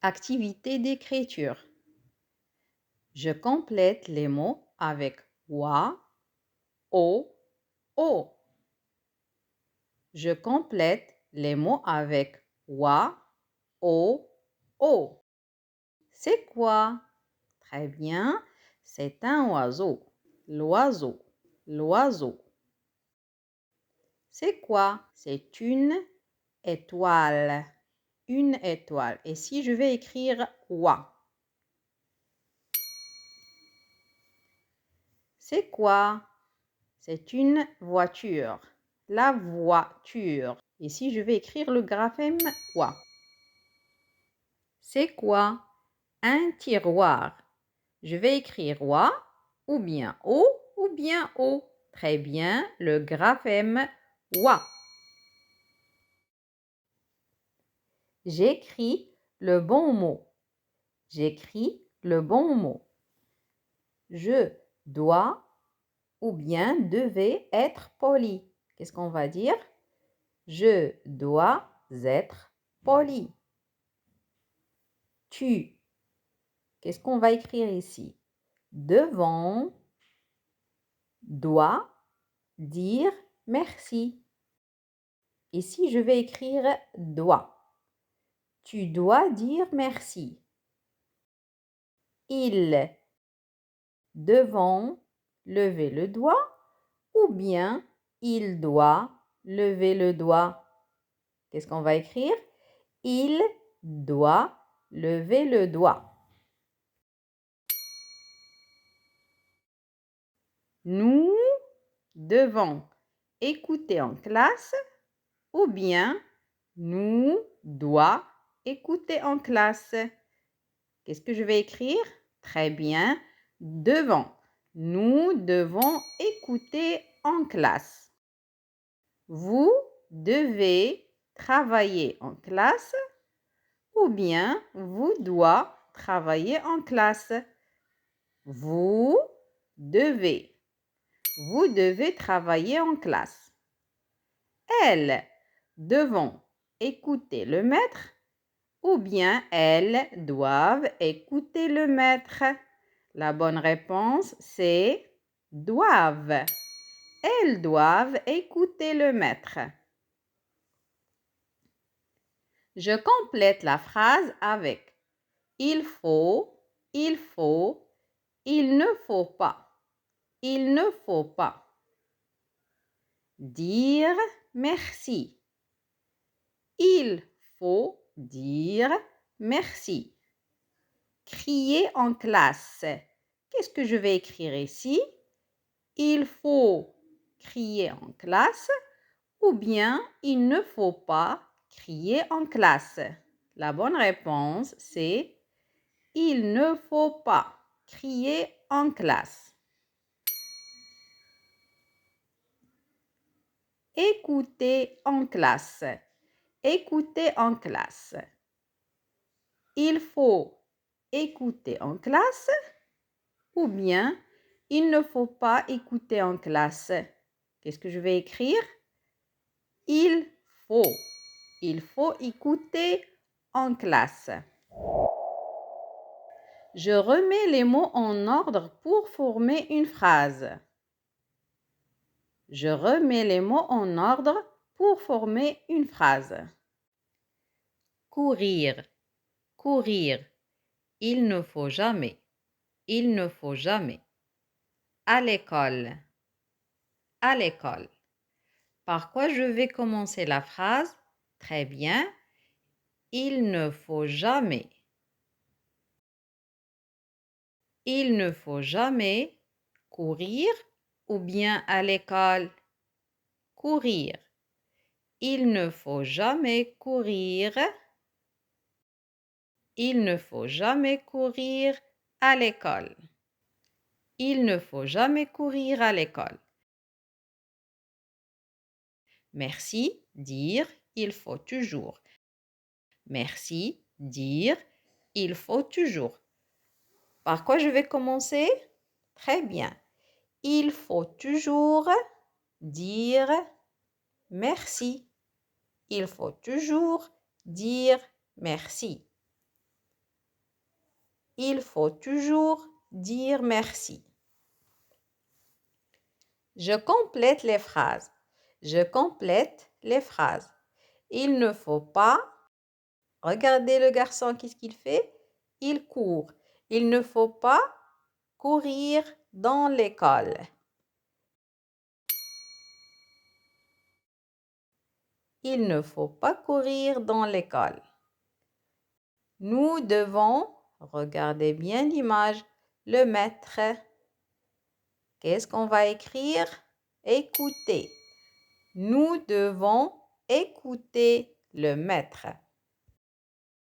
Activité d'écriture. Je complète les mots avec wa, o, o. Je complète les mots avec wa, o, o. C'est quoi? Très bien, c'est un oiseau. L'oiseau, l'oiseau. C'est quoi? C'est une étoile. Une étoile. Et si je vais écrire wa? C'est quoi? C'est une voiture. La voiture. Ici, je vais écrire le graphème wa. C'est quoi? Un tiroir. Je vais écrire wa ou bien o ou bien o. Très bien, le graphème wa. J'écris le bon mot. J'écris le bon mot. Je dois ou bien devais être poli. Qu'est-ce qu'on va dire? Je dois être poli. Tu. Qu'est-ce qu'on va écrire ici? Devant, doit dire merci. Ici, je vais écrire doit. Tu dois dire merci. Il. Devant, lever le doigt ou bien il doit lever le doigt. Qu'est-ce qu'on va écrire? Il doit lever le doigt. Nous devons écouter en classe ou bien nous doit écouter en classe. Qu'est-ce que je vais écrire? Très bien, devons. Nous devons écouter en classe. Vous devez travailler en classe ou bien vous doit travailler en classe. Vous devez. Vous devez travailler en classe. Elles devront écouter le maître ou bien elles doivent écouter le maître. La bonne réponse, c'est doivent. Elles doivent écouter le maître. Je complète la phrase avec il faut, il faut, il ne faut pas, il ne faut pas. Dire merci. Il faut dire merci. Crier en classe. Qu'est-ce que je vais écrire ici? Il faut crier en classe ou bien il ne faut pas crier en classe. La bonne réponse, c'est il ne faut pas crier en classe. Écouter en classe. Écouter en classe. Il faut écouter en classe ou bien il ne faut pas écouter en classe. Qu'est-ce que je vais écrire? Il faut. Il faut écouter en classe. Je remets les mots en ordre pour former une phrase. Je remets les mots en ordre pour former une phrase. Courir. Courir. Il ne faut jamais. Il ne faut jamais. À l'école. À l'école. Par quoi je vais commencer la phrase? Très bien. Il ne faut jamais. Il ne faut jamais courir ou bien à l'école. Courir. Il ne faut jamais courir. Il ne faut jamais courir à l'école. Il ne faut jamais courir à l'école. Merci, dire, il faut toujours. Merci, dire, il faut toujours. Par quoi je vais commencer? Très bien. Il faut toujours dire merci. Il faut toujours dire merci. Il faut toujours dire merci. Je complète les phrases. Je complète les phrases. Il ne faut pas. Regardez le garçon, qu'est-ce qu'il fait? Il court. Il ne faut pas courir dans l'école. Il ne faut pas courir dans l'école. Nous devons, regardez bien l'image, le maître. Qu'est-ce qu'on va écrire? Écouter. Nous devons écouter le maître.